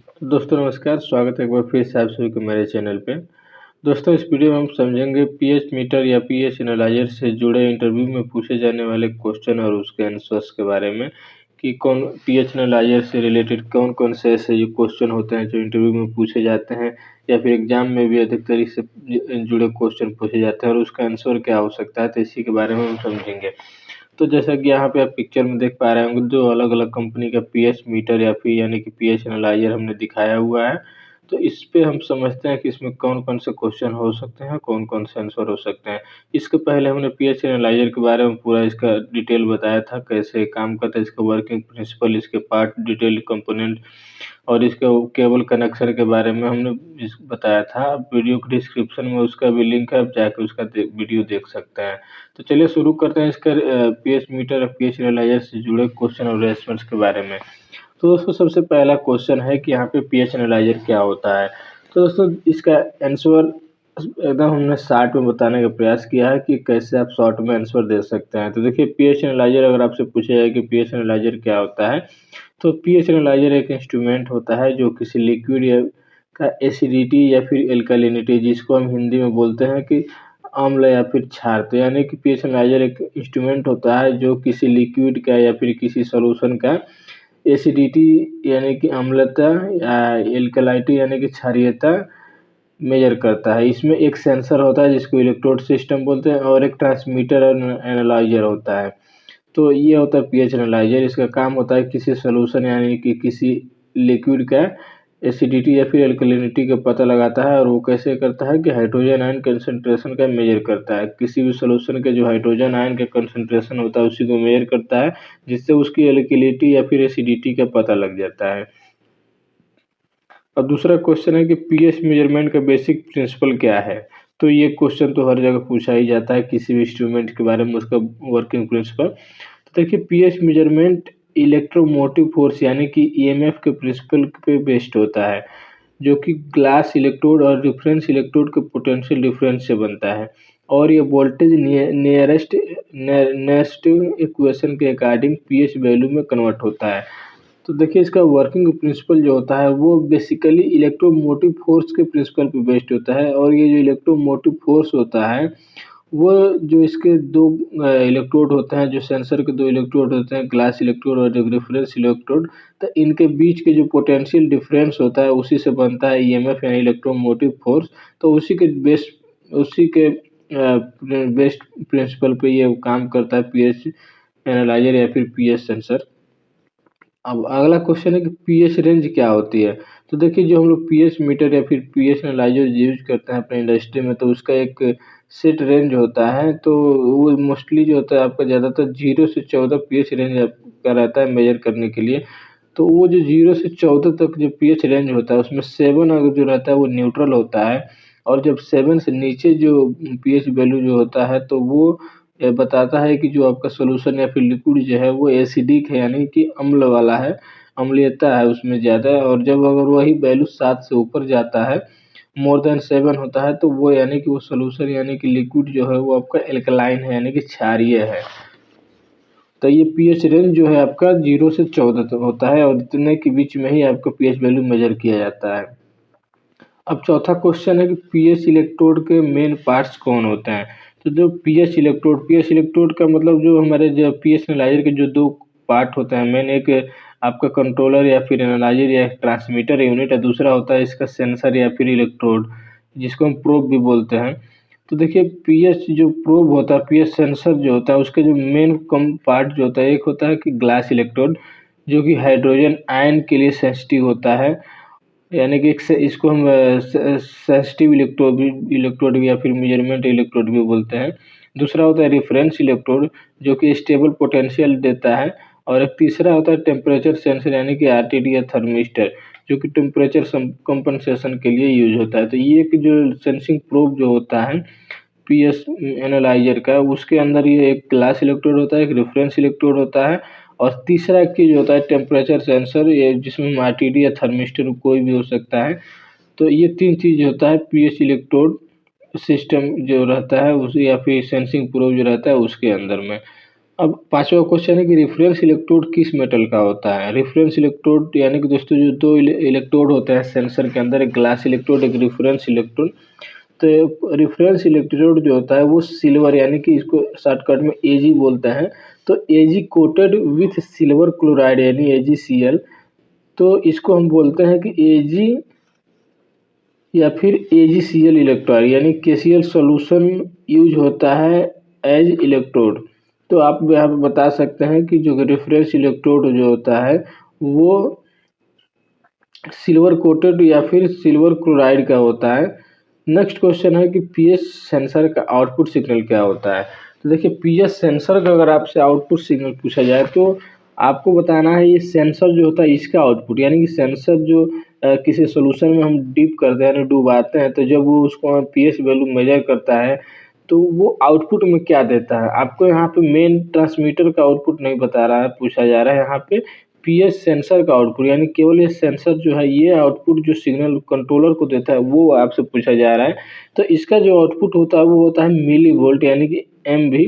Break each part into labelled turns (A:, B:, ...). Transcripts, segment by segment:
A: दोस्तों नमस्कार, स्वागत है एक बार फिर से आप सभी को मेरे चैनल पे। दोस्तों इस वीडियो में हम समझेंगे पीएच मीटर या पीएच एनालाइजर से जुड़े इंटरव्यू में पूछे जाने वाले क्वेश्चन और उसके आंसर्स के बारे में कि कौन पीएच एनालाइजर से रिलेटेड कौन-कौन से ऐसे जो क्वेश्चन होते हैं जो इंटरव्यू में पूछे जाते हैं या फिर एग्जाम में भी अधिकतर इससे जुड़े क्वेश्चन पूछे जाते हैं और उसका आंसर क्या हो सकता है, तो इसी के बारे में हम समझेंगे। तो जैसा कि यहाँ पे आप पिक्चर में देख पा रहे होंगे, दो अलग-अलग कंपनी का पीएच मीटर या फिर यानी कि पीएच एनालाइज़र हमने दिखाया हुआ है। तो इस पे हम समझते हैं कि इसमें कौन-कौन से क्वेश्चन हो सकते हैं, कौन-कौन से आंसर हो सकते हैं। इसके पहले हमने पीएच एनालाइज़र के बारे में पूरा इसका डिटेल बताया था, कैसे काम करता है, इसका वर्किंग प्रिंसिपल, इसके पार्ट डिटेल कंपोनेंट और इसके केबल कनेक्शन के बारे में हमने बताया था। वीडियो के डिस्क्रिप्शन में उसका भी लिंक है, आप जाके उसका वीडियो देख सकते हैं। तो चलिए शुरू करते हैं इसका पीएच मीटर और पीएच एनालाइजर से जुड़े क्वेश्चन और रेस्पॉन्स के बारे में। तो दोस्तों सबसे पहला क्वेश्चन है कि यहाँ पे पीएच एनालाइजर क्या होता है? तो दोस्तों इसका आंसर एकदम हमने शॉर्ट में बताने का प्रयास किया है कि कैसे आप शॉर्ट में आंसर दे सकते हैं। तो देखिए पीएच एनालाइजर अगर आपसे पूछा जाए कि पीएच एनालाइजर क्या होता है? तो पीएच एनालाइजर एक इंस्ट्रूमेंट होता है जो किसी लिक्विड या का एसिडिटी या फिर एल्कालिनिटी जिसको हम हिंदी में बोलते हैं कि अम्ल या फिर क्षार। तो यानी कि पीएच एनालाइजर एक इंस्ट्रूमेंट होता है जो किसी लिक्विड का या फिर किसी सॉल्यूशन का एसिडिटी यानी कि अम्लता या एल्कलाइटी यानी कि क्षारीयता मेजर करता है। इसमें एक सेंसर होता है जिसको इलेक्ट्रोड सिस्टम बोलते हैं और एक ट्रांसमीटर और एनालाइजर होता है। तो ये होता है पीएच एनालाइजर। इसका काम होता है किसी सॉल्यूशन यानी कि किसी लिक्विड का एसिडिटी या फिर अल्कलिनिटी का पता लगाता है और वो कैसे करता है कि हाइड्रोजन आयन कंसंट्रेशन का मेजर करता है। किसी भी सॉल्यूशन के जो हाइड्रोजन आयन का कंसंट्रेशन होता है उसी को मेजर करता है, जिससे उसकी अल्कलिनिटी या फिर एसिडिटी का पता लग जाता है। अब दूसरा क्वेश्चन है कि पीएच मेजरमेंट का बेसिक प्रिंसिपल क्या है? तो ये क्वेश्चन तो हर जगह पूछा ही जाता है किसी भी इंस्ट्रूमेंट के बारे में उसका वर्किंग प्रिंसिपल। तो देखिए पीएच मेजरमेंट इलेक्ट्रोमोटिव फोर्स यानी कि ईएमएफ के प्रिंसिपल पे बेस्ड होता है, जो कि ग्लास इलेक्ट्रोड और रेफरेंस इलेक्ट्रोड के पोटेंशियल डिफरेंस से बनता है और ये वोल्टेज नेस्ट इक्वेशन के अकॉर्डिंग पीएच वैल्यू में कन्वर्ट होता है। तो देखिए इसका वर्किंग प्रिंसिपल जो होता है वो बेसिकली इलेक्ट्रोमोटिव फोर्स के प्रिंसिपल पे बेस्ड होता है और ये जो इलेक्ट्रोमोटिव फोर्स होता है वो जो इसके दो इलेक्ट्रोड होते हैं, जो सेंसर के दो इलेक्ट्रोड होते हैं, ग्लास इलेक्ट्रोड और एक रेफरेंस इलेक्ट्रोड, तो इनके बीच के जो पोटेंशियल डिफरेंस होता है उसी से बनता है ईएमएफ यानी इलेक्ट्रोमोटिव फोर्स। तो उसी के बेस्ट प्रिंसिपल पे ये काम करता है पीएच एनालाइजर या फिर पीएच सेंसर। अब अगला क्वेश्चन है कि पीएच रेंज क्या होती है? तो देखिए जो हम लोग पीएच मीटर या फिर पीएच एनालाइजर यूज़ करते हैं अपने इंडस्ट्री में तो उसका एक सेट रेंज होता है। तो वो मोस्टली जो होता है आपका ज़्यादातर 0 से 14 पीएच रेंज आपका रहता है मेजर करने के लिए। तो वो जो 0 से 14 तक जो पीएच रेंज होता है उसमें 7 अगर जो रहता है वो न्यूट्रल होता है और जब 7 से नीचे जो पीएच वैल्यू जो होता है तो वो ये बताता है कि जो आपका सॉल्यूशन या फिर लिक्विड जो है वो एसिडिक है यानी कि अम्ल वाला है, अम्लीयता है उसमें ज़्यादा और जब अगर वही वैल्यू 7 से ऊपर जाता है, मोर देन 7 होता है तो वो यानी कि वो सॉल्यूशन यानी कि लिक्विड जो है वो आपका एल्कलाइन है यानी कि क्षारीय है। तो ये पीएच रेंज जो है आपका 0 से 14 तक होता है और इतने के बीच में ही आपका पीएच वैल्यू मेजर किया जाता है। अब चौथा क्वेश्चन है कि पीएच इलेक्ट्रोड के मेन पार्ट्स कौन होते हैं? तो जो पीएच इलेक्ट्रोड का मतलब जो हमारे जो पीएच एनालाइजर के जो 2 पार्ट होते हैं मेन एक आपका कंट्रोलर या फिर एनालाइजर या ट्रांसमीटर यूनिट है, दूसरा होता है इसका सेंसर या फिर इलेक्ट्रोड जिसको हम प्रोब भी बोलते हैं। तो देखिए पीएच जो प्रोब होता है, पीएच सेंसर जो होता है उसके जो मेन कम पार्ट जो होता है एक होता है कि ग्लास इलेक्ट्रोड जो कि हाइड्रोजन आयन के लिए सेंसिटिव होता है। यानी कि एक से इसको हम सेंसिटिव इलेक्ट्रोड भी या फिर मेजरमेंट इलेक्ट्रोड भी बोलते हैं। दूसरा होता है रिफरेंस इलेक्ट्रोड जो कि स्टेबल पोटेंशियल देता है और एक तीसरा होता है टेम्परेचर सेंसर यानी कि आरटीडी या थर्मिस्टर जो कि टेम्परेचर कंपनसेशन के लिए यूज होता है। तो ये एक जो सेंसिंग प्रोब जो होता है पीएच एनालाइजर का उसके अंदर ये एक ग्लास इलेक्ट्रोड होता है, एक रेफरेंस इलेक्ट्रोड होता है और तीसरा चीज़ होता है टेम्परेचर सेंसर ये जिसमें आरटीडी या थर्मिस्टर कोई भी हो सकता है। तो ये 3 चीज़ होता है पीएच इलेक्ट्रोड सिस्टम जो रहता है उस या फिर सेंसिंग प्रोब जो रहता है उसके अंदर में। अब पांचवा क्वेश्चन है कि रेफरेंस इलेक्ट्रोड किस मेटल का होता है। रेफरेंस इलेक्ट्रोड यानी कि दोस्तों जो दो इलेक्ट्रोड होते हैं सेंसर के अंदर, एक ग्लास इलेक्ट्रोड एक रेफरेंस इलेक्ट्रोड। तो रेफरेंस इलेक्ट्रोड जो होता है वो सिल्वर यानी कि इसको शॉर्टकट में एजी बोलते हैं। तो एजी कोटेड विथ सिल्वर क्लोराइड यानी AgCl। तो इसको हम बोलते हैं कि एजी या फिर AgCl इलेक्ट्रोड यानी KCl सॉल्यूशन यूज होता है एज इलेक्ट्रोड। तो आप यहाँ पे बता सकते हैं कि जो रेफरेंस इलेक्ट्रोड जो होता है वो सिल्वर कोटेड या फिर सिल्वर क्लोराइड का होता है। नेक्स्ट क्वेश्चन है कि पीएच सेंसर का आउटपुट सिग्नल क्या होता है। तो देखिए पीएच सेंसर का अगर आपसे आउटपुट सिग्नल पूछा जाए तो आपको बताना है ये सेंसर जो होता है इसका आउटपुट, यानी कि सेंसर जो किसी सोल्यूशन में हम डीप करते हैं डुबाते हैं, तो जब वो उसको पीएच वैल्यू मेजर करता है तो वो आउटपुट में क्या देता है। आपको यहाँ पे मेन ट्रांसमीटर का आउटपुट नहीं बता रहा है, पूछा जा रहा है यहाँ पे पीएच सेंसर का आउटपुट, यानी केवल ये सेंसर जो है ये आउटपुट जो सिग्नल कंट्रोलर को देता है वो आपसे पूछा जा रहा है। तो इसका जो आउटपुट होता है वो होता है मिली वोल्ट यानी कि MV।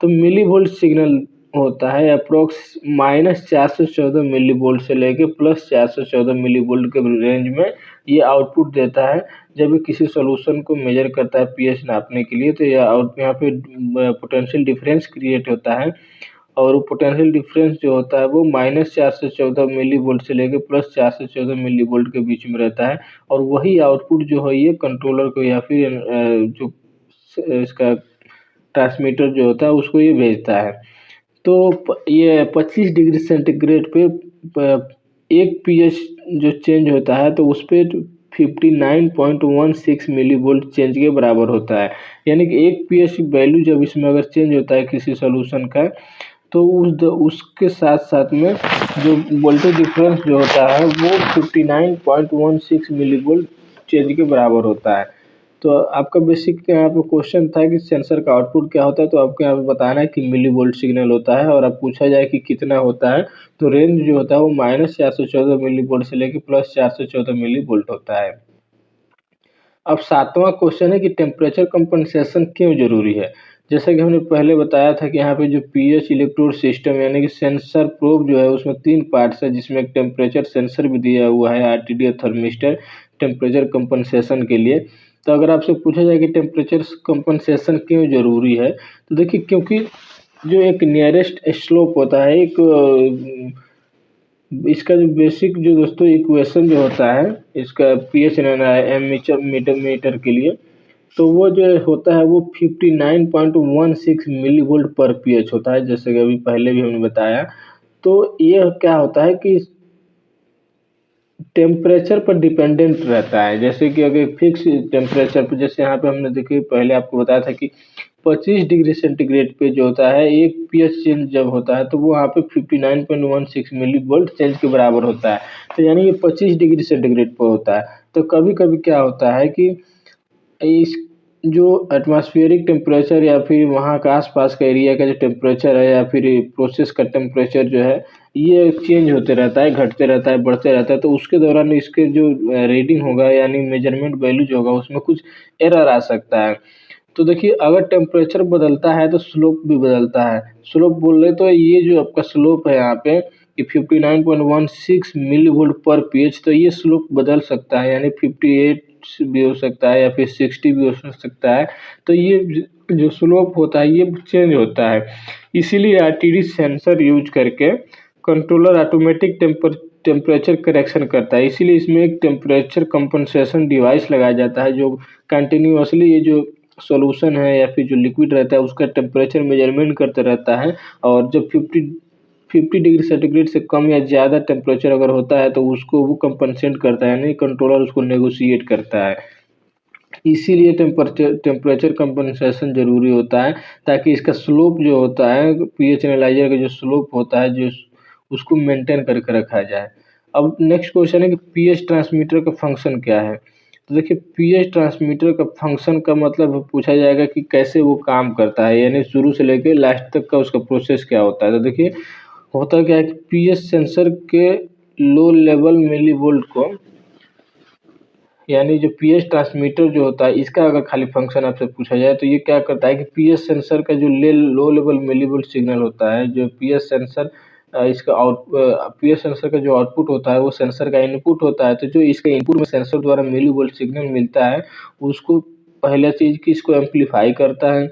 A: तो मिली वोल्ट सिग्नल होता है अप्रोक्स -414 मिली वोल्ट से लेके +414 मिली वोल्ट के रेंज में ये आउटपुट देता है जब ये किसी सॉल्यूशन को मेजर करता है पीएच नापने के लिए। तो यहाँ पे पोटेंशियल डिफरेंस क्रिएट होता है और वो पोटेंशियल डिफरेंस जो होता है वो -414 मिली वोल्ट से लेकर +414 मिली वोल्ट के बीच में रहता है। और वही आउटपुट जो है ये कंट्रोलर को या फिर जो इसका ट्रांसमीटर जो होता है उसको ये भेजता है। तो ये 25 डिग्री सेंटीग्रेड पे एक पीएच जो चेंज होता है तो उस पर 59.16 मिली वोल्ट चेंज के बराबर होता है। यानी कि एक पीएच वैल्यू जब इसमें अगर चेंज होता है किसी सॉल्यूशन का तो उसके साथ साथ में जो वोल्टेज डिफरेंस जो होता है वो 59.16 मिली वोल्ट चेंज के बराबर होता है। तो आपका बेसिक यहाँ पे क्वेश्चन था कि सेंसर का आउटपुट क्या होता है, तो आपको यहाँ पे बताना है कि मिली वोल्ट सिग्नल होता है। और अब पूछा जाए कि कितना होता है तो रेंज जो होता है वो -414 मिली वोल्ट से लेकर +414 मिली वोल्ट होता है। अब सातवां क्वेश्चन है कि टेम्परेचर कंपनसेशन क्यों जरूरी है। जैसा कि हमने पहले बताया था कि यहाँ पे जो पीएच इलेक्ट्रोड सिस्टम यानी कि सेंसर प्रोब जो है उसमें 3 पार्ट्स है, जिसमें एक टेम्परेचर सेंसर भी दिया हुआ है RTD और थर्मिस्टर टेम्परेचर कंपनसेशन के लिए। तो अगर आपसे पूछा जाए कि टेम्परेचर कंपनसेशन क्यों जरूरी है तो देखिए क्योंकि जो एक नियरेस्ट स्लोप होता है इसका जो बेसिक जो दोस्तों इक्वेशन जो होता है इसका पीएच लेना है मीटर के लिए, तो वो जो होता है वो 59.16 मिली वोल्ट पर पीएच होता है, जैसे कि अभी पहले भी हमने बताया। तो ये क्या होता है कि टेम्परेचर पर डिपेंडेंट रहता है। जैसे कि अगर फिक्स टेम्परेचर पर, जैसे यहाँ पे हमने देखिए पहले आपको बताया था कि 25 डिग्री सेंटीग्रेड पे जो होता है एक पीएच चेंज जब होता है तो वो यहाँ पे 59.16 मिली वोल्ट चेंज के बराबर होता है। तो यानी कि 25 डिग्री सेंटीग्रेड पर होता है। तो कभी कभी क्या होता है कि इस जो एटमॉस्फेरिक टेम्परेचर या फिर वहाँ का आसपास का एरिया का जो टेम्परेचर है या फिर प्रोसेस का टेम्परेचर जो है ये चेंज होते रहता है, घटते रहता है, बढ़ते रहता है। तो उसके दौरान इसके जो रीडिंग होगा यानी मेजरमेंट वैल्यू जो होगा उसमें कुछ एरर आ सकता है। तो देखिए अगर टेम्परेचर बदलता है तो स्लोप भी बदलता है। स्लोप बोल रहे तो ये जो आपका स्लोप है यहाँ पे कि 59.16 मिली वोल्ट पर पीएच, तो ये स्लोप बदल सकता है यानी 58 भी हो सकता है या फिर 60 भी हो सकता है। तो ये जो स्लोप होता है ये चेंज होता है। इसीलिए RTD सेंसर यूज करके कंट्रोलर ऑटोमेटिक टेम्परेचर करेक्शन करता है। इसीलिए इसमें एक टेम्परेचर कंपनसेशन डिवाइस लगाया जाता है जो कंटिन्यूअसली ये जो सॉल्यूशन है या फिर जो लिक्विड रहता है उसका टेम्परेचर मेजरमेंट करते रहता है। और जब 50 डिग्री सेंटीग्रेड से कम या ज़्यादा टेम्परेचर अगर होता है तो उसको वो कंपनसेट करता है, यानी कंट्रोलर उसको नेगोशिएट करता है। इसीलिए टेम्परेचर कंपनसेशन ज़रूरी होता है ताकि इसका स्लोप जो होता है पीएच एनालाइजर का जो स्लोप होता है जो उसको मेंटेन करके रखा जाए। अब नेक्स्ट क्वेश्चन है कि पीएच ट्रांसमीटर का फंक्शन क्या है। तो देखिए पीएच ट्रांसमीटर का फंक्शन का मतलब पूछा जाएगा कि कैसे वो काम करता है, यानी शुरू से लेकर लास्ट तक का उसका प्रोसेस क्या होता है। तो देखिए होता क्या है कि पीएच सेंसर के लो लेवल मिली वोल्ट को यानी जो पीएच ट्रांसमीटर जो होता है, इसका अगर खाली फंक्शन आपसे पूछा जाए तो ये क्या करता है कि पीएच सेंसर का जो लो लेवल मिलीवोल्ट सिग्नल होता है, जो पीएच सेंसर इसका पीएच सेंसर का जो आउटपुट होता है वो सेंसर का इनपुट होता है, तो जो इसके इनपुट में सेंसर द्वारा मिलीवोल्ट सिग्नल मिलता है उसको पहला चीज कि इसको एम्पलीफाई करता है,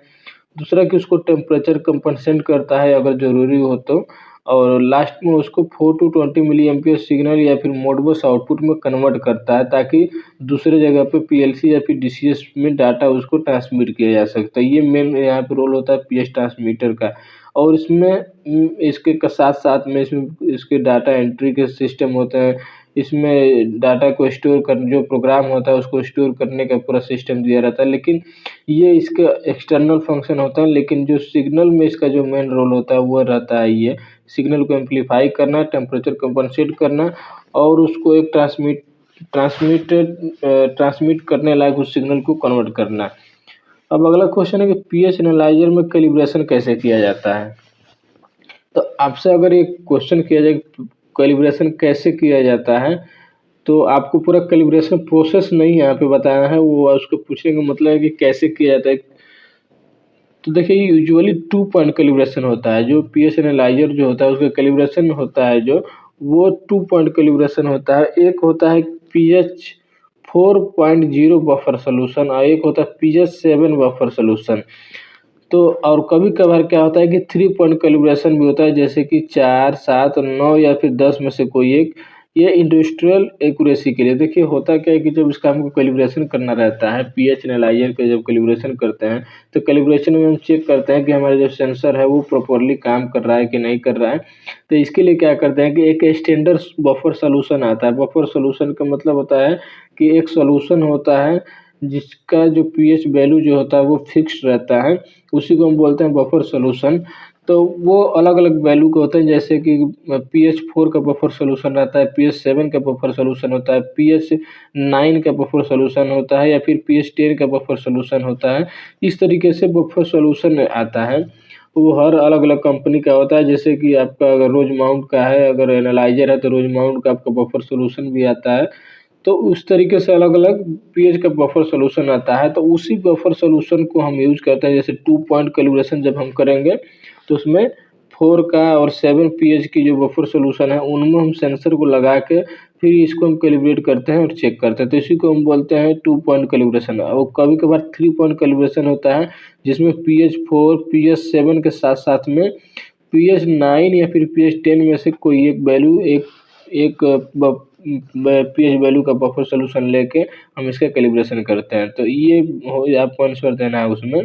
A: दूसरा कि उसको टेम्परेचर कंपनसेट करता है अगर ज़रूरी हो तो, और लास्ट में उसको 4 टू 20 मिली एम्पियर सिग्नल या फिर मोडबस आउटपुट में कन्वर्ट करता है, ताकि दूसरे जगह पे पीएलसी या फिर डीसीएस में डाटा उसको ट्रांसमिट किया जा सकता है। ये मेन यहाँ पे रोल होता है पीएच ट्रांसमीटर का। और इसमें इसके साथ साथ में इसमें इसके डाटा एंट्री के सिस्टम होते हैं, इसमें डाटा को स्टोर कर जो प्रोग्राम होता है उसको स्टोर करने का पूरा सिस्टम दिया रहता है। लेकिन ये इसका एक्सटर्नल फंक्शन होता है, लेकिन जो सिग्नल में इसका जो मेन रोल होता है वो रहता है ये सिग्नल को एम्पलीफाई करना, टेम्परेचर कंपनसेट करना और उसको एक ट्रांसमिट करने लायक उस सिग्नल को कन्वर्ट करना। अब अगला क्वेश्चन है कि पीएच एनालाइजर में कैलिब्रेशन कैसे किया जाता है। तो आपसे अगर एक क्वेश्चन किया जाए कैलिब्रेशन कैसे किया जाता है, तो आपको पूरा कैलिब्रेशन प्रोसेस नहीं यहाँ पे बताया है, वो उसको पूछने का मतलब है कि कैसे किया जाता है। तो देखिए यूजुअली 2 पॉइंट कैलिब्रेशन होता है, जो पीएच एनालाइजर जो होता है उसका कैलिब्रेशन होता है जो वो 2 पॉइंट कैलिब्रेशन होता है। एक होता है पीएच 4.0 बफर सॉल्यूशन और एक होता है पीएच 7 बफर सॉल्यूशन। तो और कभी-कभार क्या होता है कि 3 पॉइंट कैलिब्रेशन भी होता है, जैसे कि 4, 7, 9 या फिर 10 में से कोई एक। ये इंडस्ट्रियल एक्यूरेसी के लिए देखिए होता क्या है कि जब इसका हमको कैलिब्रेशन करना रहता है, पीएच एनालाइजर का जब कैलिब्रेशन करते हैं, तो कैलिब्रेशन में हम चेक करते हैं कि हमारा जो सेंसर है वो प्रॉपर्ली काम कर रहा है कि नहीं कर रहा है। तो इसके लिए क्या करते हैं कि एक स्टैंडर्ड बफर सॉल्यूशन आता है। बफर सॉल्यूशन का मतलब होता है कि एक सॉल्यूशन होता है जिसका जो पीएच वैल्यू जो होता है वो फिक्स्ड रहता है, उसी को हम बोलते हैं बफर सॉल्यूशन। तो वो अलग-अलग वैल्यू के होते हैं, जैसे कि पीएच 4 का बफर सॉल्यूशन रहता है, पीएच 7 का बफर सॉल्यूशन होता है, पीएच 9 का बफर सॉल्यूशन होता है या फिर पीएच 10 का बफर सॉल्यूशन होता है। इस तरीके से बफर सॉल्यूशन आता है। वो हर अलग-अलग कंपनी का होता है, जैसे कि आपका अगर रोजमाउंट का है, अगर एनालाइजर है तो रोजमाउंट का आपका बफर सॉल्यूशन भी आता है। तो उस तरीके से अलग-अलग पीएच का बफर सॉल्यूशन आता है, तो उसी बफर सॉल्यूशन को हम यूज़ करते हैं। जैसे 2 पॉइंट कैलिब्रेशन जब हम करेंगे तो उसमें 4 का और 7 पीएच की जो बफर सॉल्यूशन है उनमें हम सेंसर को लगा के फिर इसको हम कैलिब्रेट करते हैं और चेक करते हैं। तो इसी को हम बोलते हैं 2 पॉइंट कैलिब्रेशन। और कभी-कभार 3 पॉइंट कैलिब्रेशन होता है, जिसमें पीएच 4, पीएच 7 के साथ-साथ में पीएच 9 या फिर पीएच 10 में से कोई एक वैल्यू एक एक पीएच वैल्यू का बफर सॉल्यूशन लेके हम इसका कैलिब्रेशन करते हैं। तो ये आपको आंसर देना है उसमें।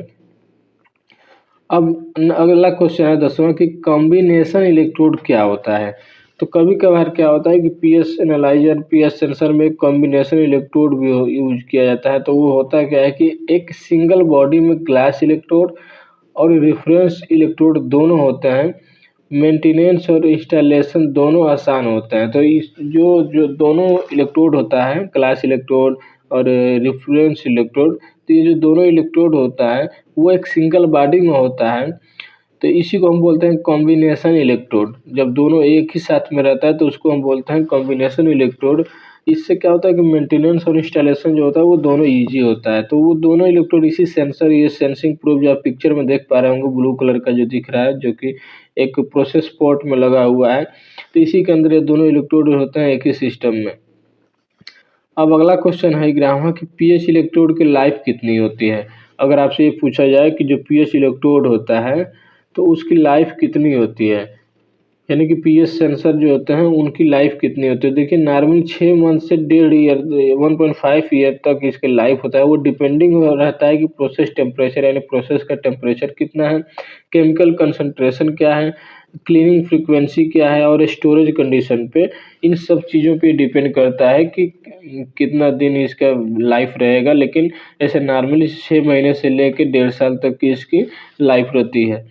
A: अब अगला क्वेश्चन है 10वां कि कॉम्बिनेशन इलेक्ट्रोड क्या होता है। तो कभी-कभार क्या होता है कि पीएच एनालाइजर, पीएच सेंसर में कॉम्बिनेशन इलेक्ट्रोड भी यूज किया जाता है। तो वो होता क्या है कि एक सिंगल बॉडी में ग्लास इलेक्ट्रोड और रेफरेंस इलेक्ट्रोड दोनों होते हैं। मेंटेनेंस और इंस्टॉलेशन दोनों आसान होते हैं। तो इस जो जो दोनों इलेक्ट्रोड होता है, ग्लास इलेक्ट्रोड और रेफरेंस इलेक्ट्रोड, तो ये जो दोनों इलेक्ट्रोड होता है वो एक सिंगल बॉडी में होता है। तो इसी को हम बोलते हैं कॉम्बिनेशन इलेक्ट्रोड। जब दोनों एक ही साथ में रहता है तो उसको हम बोलते हैं कॉम्बिनेशन इलेक्ट्रोड। इससे क्या होता है कि मेंटेनेंस और इंस्टॉलेशन जो होता है वो दोनों ईज़ी होता है। तो वो दोनों इलेक्ट्रोड इसी सेंसर, ये सेंसिंग प्रोब जो आप पिक्चर में देख पा रहे होंगे ब्लू कलर का जो दिख रहा है, जो कि एक प्रोसेस पोर्ट में लगा हुआ है। तो इसी के अंदर ये दोनों इलेक्ट्रोड होते हैं एक ही सिस्टम में। अब अगला क्वेश्चन है 11वां कि पीएच इलेक्ट्रोड की लाइफ कितनी होती है। अगर आपसे ये पूछा जाए कि जो पीएच इलेक्ट्रोड होता है तो उसकी लाइफ कितनी होती है, यानी कि पीएच सेंसर जो होते हैं उनकी लाइफ कितनी होती है। देखिए नॉर्मली 6 मंथ से 1.5 ईयर 1.5 ईयर तक इसके लाइफ होता है। वो डिपेंडिंग रहता है कि प्रोसेस टेम्परेचर यानी प्रोसेस का टेम्परेचर कितना है, केमिकल कंसंट्रेशन क्या है, क्लीनिंग फ्रीक्वेंसी क्या है और स्टोरेज कंडीशन पे। इन सब चीज़ों पे डिपेंड करता है कि कितना दिन इसका लाइफ रहेगा। लेकिन ऐसे नॉर्मली 6 महीने से लेके 1.5 साल तक की इसकी लाइफ रहती है।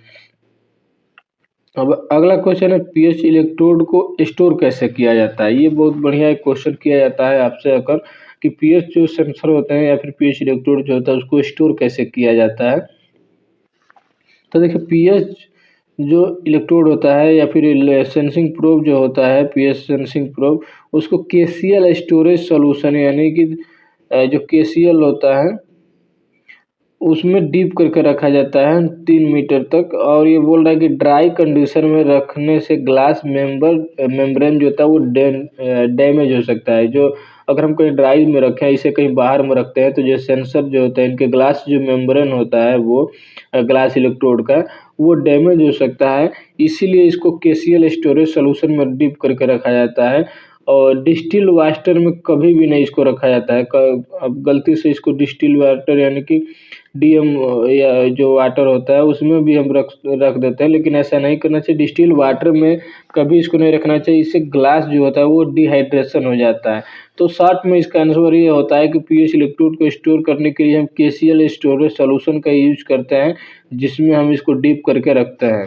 A: अब अगला क्वेश्चन है पीएच इलेक्ट्रोड को स्टोर कैसे किया जाता है। ये बहुत बढ़िया एक क्वेश्चन किया जाता है आपसे अगर कि पीएच जो सेंसर होते हैं या फिर पीएच इलेक्ट्रोड जो होता है उसको स्टोर कैसे किया जाता है। तो देखिए पीएच जो इलेक्ट्रोड होता है या फिर सेंसिंग प्रोब जो होता है, पीएच सेंसिंग प्रोब, उसको केसीएल स्टोरेज सॉल्यूशन यानी कि जो केसीएल होता है उसमें डीप करके रखा जाता है 3 मीटर तक। और ये बोल रहा है कि ड्राई कंडीशन में रखने से ग्लास मेम्ब्रेन जो होता है वो डैमेज हो सकता है। जो अगर हम कहीं ड्राई में रखें, इसे कहीं बाहर में रखते हैं, तो जो सेंसर जो होता है इनके ग्लास जो मेम्ब्रेन होता है वो ग्लास इलेक्ट्रोड का वो डैमेज हो सकता है। इसीलिए इसको केसीएल स्टोरेज सोल्यूशन में डीप करके रखा जाता है। और डिस्टिल वाटर में कभी भी नहीं इसको रखा जाता है। अब गलती से इसको डिस्टिल वाटर यानी कि डीएम या जो वाटर होता है उसमें भी हम रख रख देते हैं, लेकिन ऐसा नहीं करना चाहिए। डिस्टिल वाटर में कभी इसको नहीं रखना चाहिए, इससे ग्लास जो होता है वो डिहाइड्रेशन हो जाता है। तो शॉर्ट में इसका आंसर ये होता है कि पीएच इलेक्ट्रोड को स्टोर करने के लिए हम केसीएल स्टोरेज सॉल्यूशन का यूज करते हैं, जिसमें हम इसको डीप करके रखते हैं।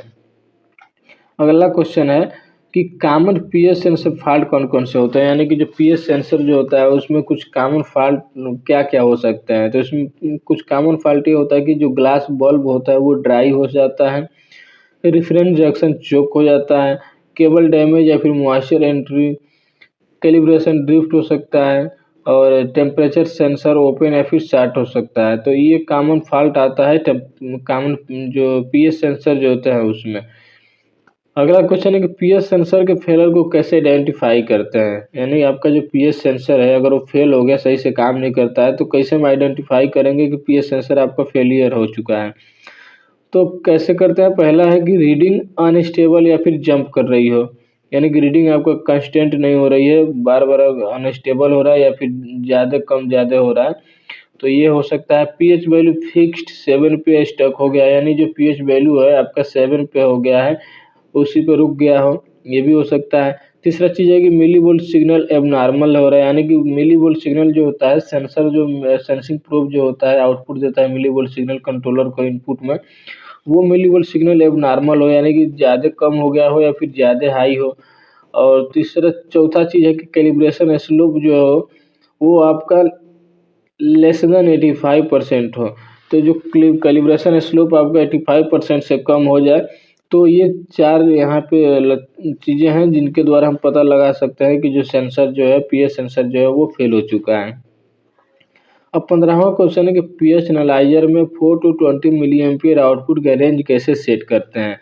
A: अगला क्वेश्चन है कि कॉमन पीएच सेंसर फॉल्ट कौन कौन से होते हैं, यानी कि जो पीएच सेंसर जो होता है उसमें कुछ कॉमन फॉल्ट क्या क्या हो सकते हैं। तो इसमें कुछ कॉमन फॉल्ट ये होता है कि जो ग्लास बल्ब होता है वो ड्राई हो जाता है, रिफरेंस जंक्शन चोक हो जाता है, केबल डैमेज या फिर मॉइस्चर एंट्री, कैलिब्रेशन ड्रिफ्ट हो सकता है, और टेम्परेचर सेंसर ओपन या फिर शॉर्ट हो सकता है। तो ये कॉमन फॉल्ट आता है कॉमन जो पीएच सेंसर जो होता है उसमें। अगला क्वेश्चन है कि पीएच सेंसर के फेलर को कैसे आइडेंटिफाई करते हैं, यानी आपका जो पीएच सेंसर है अगर वो फेल हो गया, सही से काम नहीं करता है, तो कैसे हम आइडेंटिफाई करेंगे कि पीएच सेंसर आपका फेलियर हो चुका है। तो कैसे करते हैं, पहला है कि रीडिंग अनस्टेबल या फिर जंप कर रही हो, यानी कि रीडिंग आपका कंस्टेंट नहीं हो रही है, बार बार अनस्टेबल हो रहा है या फिर ज़्यादा कम ज़्यादा हो रहा है, तो ये हो सकता है। पीएच वैल्यू फिक्स्ड 7 पे स्टक हो गया, यानी जो पीएच वैल्यू है आपका 7 पे हो गया है, उसी पे रुक गया हो, ये भी हो सकता है। तीसरा चीज़ है कि मिली वोल्ट सिग्नल एबनॉर्मल हो रहा है, यानी कि मिली वोल्ट सिग्नल जो होता है सेंसर जो सेंसिंग प्रोब जो होता है आउटपुट देता है मिली वोल्ट सिग्नल कंट्रोलर को इनपुट में, वो मिली वोल्ट सिग्नल एबनॉर्मल हो, यानी कि ज़्यादा कम हो गया हो या फिर ज़्यादा हाई हो। और चौथा चीज़ है कि कैलिब्रेशन स्लोप जो हो वो आपका लेस देन 85% हो। तो जो कैलिब्रेशन स्लोप आपका 85% से कम हो जाए, तो ये 4 यहाँ पे चीज़ें हैं जिनके द्वारा हम पता लगा सकते हैं कि जो सेंसर जो है पीएच सेंसर जो है वो फेल हो चुका है। अब 15वां क्वेश्चन है कि पीएच एनालाइजर में 4 टू 20 मिली एम्पियर आउटपुट का रेंज कैसे सेट करते हैं।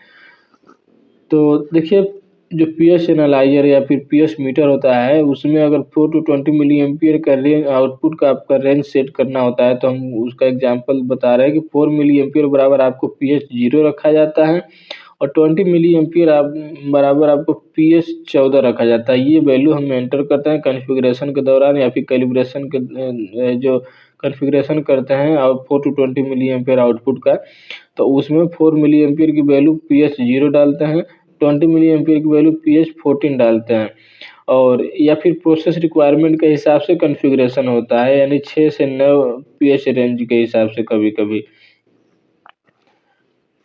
A: तो देखिए, जो पीएच एनालाइजर या फिर पीएच मीटर होता है उसमें अगर 4 टू 20 मिली एम्पियर का रेंज आउटपुट का आपका रेंज सेट करना होता है, तो हम उसका एग्जांपल बता रहे हैं कि 4 मिली एम्पियर बराबर आपको पीएच 0 रखा जाता है, और 20 मिली एम्पियर बराबर आपको पीएच 14 रखा जाता है। ये वैल्यू हम एंटर करते हैं कॉन्फ़िगरेशन के दौरान या फिर कैलिब्रेशन के जो कॉन्फ़िगरेशन करते हैं और 4 टू 20 मिली एम्पियर आउटपुट का, तो उसमें 4 मिली एम्पियर की वैल्यू पीएच 0 डालते हैं, 20 मिली एम्पियर की वैल्यू पीएच 14 डालते हैं, और या फिर प्रोसेस रिक्वायरमेंट के हिसाब से कॉन्फ़िगरेशन होता है, यानी 6 से 9 पीएच रेंज के हिसाब से कभी-कभी।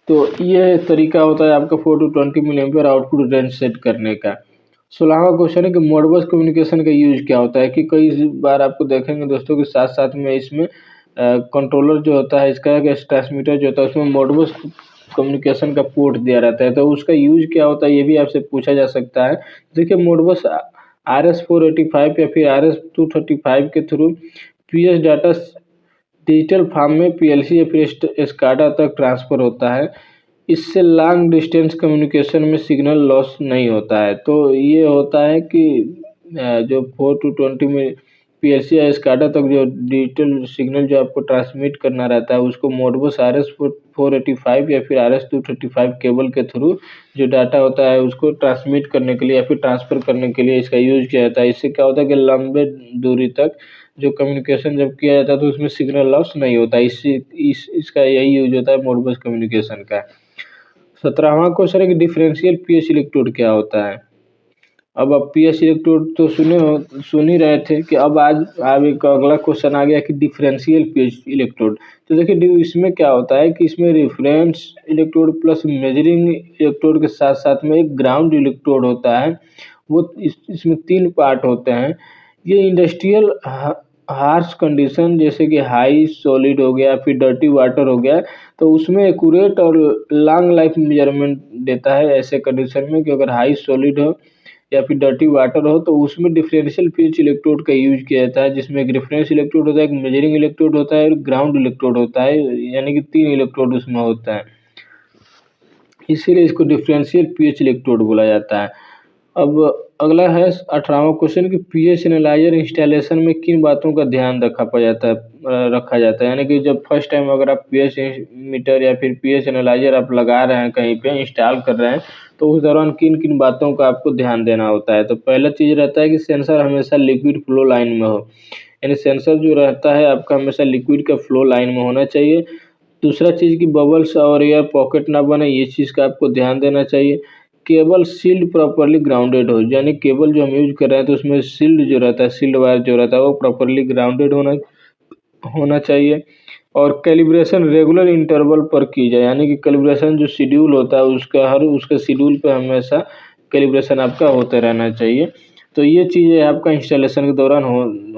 A: तो ये तरीका होता है आपका 4 to 20 milli ampere output range set करने का। 16वां क्वेश्चन है कि मोडबस कम्युनिकेशन का यूज़ क्या होता है, कि कई बार आपको देखेंगे दोस्तों के साथ-साथ में इसमें कंट्रोलर जो होता है इसका ट्रांसमीटर जो होता है उसमें मोडबस कम्युनिकेशन का पोर्ट दिया रहता है, तो उसका यूज़ क्या होता है ये भी आपसे पूछा जा सकता है। देखिए, मोडबस RS485 या फिर RS235 के through pH data digital form में पीएलसी या फिर स्काडा तक ट्रांसफ़र होता है। इससे लॉन्ग डिस्टेंस कम्युनिकेशन में सिग्नल लॉस नहीं होता है। तो ये होता है कि जो 4 टू 20 में पीएलसी या स्काडा तक जो डिजिटल सिग्नल जो आपको ट्रांसमिट करना रहता है उसको मोडबस RS485 या फिर RS235 केबल के थ्रू जो डाटा होता है उसको ट्रांसमिट करने के लिए या फिर ट्रांसफ़र करने के लिए इसका यूज़ किया जाता है। इससे क्या होता है कि लंबे दूरी तक जो कम्युनिकेशन जब किया जाता है तो उसमें सिग्नल लॉस नहीं होता है। इसका यही यूज़ होता है मोडबस कम्युनिकेशन का। 17वां क्वेश्चन है कि डिफरेंशियल पीएच इलेक्ट्रोड क्या होता है। अब आप पीएच इलेक्ट्रोड तो सुन ही रहे थे कि अब एक अगला क्वेश्चन आ गया कि डिफरेंशियल पीएच इलेक्ट्रोड। तो देखिए, इसमें क्या होता है कि इसमें reference electrode plus measuring electrode के साथ साथ में एक ग्राउंड इलेक्ट्रोड होता है। वो इसमें 3 पार्ट होते हैं। ये इंडस्ट्रियल हार्श कंडीशन जैसे कि हाई सॉलिड हो गया फिर डर्टी वाटर हो गया, तो उसमें एक्यूरेट और लॉन्ग लाइफ मेजरमेंट देता है ऐसे कंडीशन में कि अगर हाई सॉलिड हो या फिर डर्टी वाटर हो, तो उसमें डिफरेंशियल पीएच इलेक्ट्रोड का यूज किया जाता है, जिसमें एक रेफरेंस इलेक्ट्रोड होता है, एक मेजरिंग इलेक्ट्रोड होता है और ग्राउंड इलेक्ट्रोड होता है, यानी कि 3 इलेक्ट्रोड उसमें होता है। इसीलिए इसको डिफरेंशियल पीएच इलेक्ट्रोड बोला जाता है। अब अगला है 18वां क्वेश्चन कि पीएच एनालाइजर इंस्टॉलेशन में किन बातों का ध्यान रखा जाता है, यानी कि जब फर्स्ट टाइम अगर आप पीएच मीटर या फिर पीएच एनालाइजर आप लगा रहे हैं, कहीं पे इंस्टॉल कर रहे हैं, तो उस दौरान किन किन बातों का आपको ध्यान देना होता है। तो पहला चीज़ रहता है कि सेंसर हमेशा लिक्विड फ्लो लाइन में हो, यानी सेंसर जो रहता है आपका हमेशा लिक्विड का फ्लो लाइन में होना चाहिए। दूसरा चीज़ कि बबल्स और एयर पॉकेट ना बने, ये चीज़ का आपको ध्यान देना चाहिए। केबल सील्ड प्रॉपर्ली ग्राउंडेड हो, यानी केबल जो हम यूज़ कर रहे हैं तो उसमें सील्ड जो रहता है, सील्ड वायर जो रहता है वो प्रॉपर्ली ग्राउंडेड होना होना चाहिए। और कैलिब्रेशन रेगुलर इंटरवल पर की जाए, यानी कि कैलिब्रेशन जो शेड्यूल होता है उसके शेड्यूल पे हमेशा कैलिब्रेशन आपका होते रहना चाहिए। तो ये चीज़ें आपका इंस्टॉलेशन के दौरान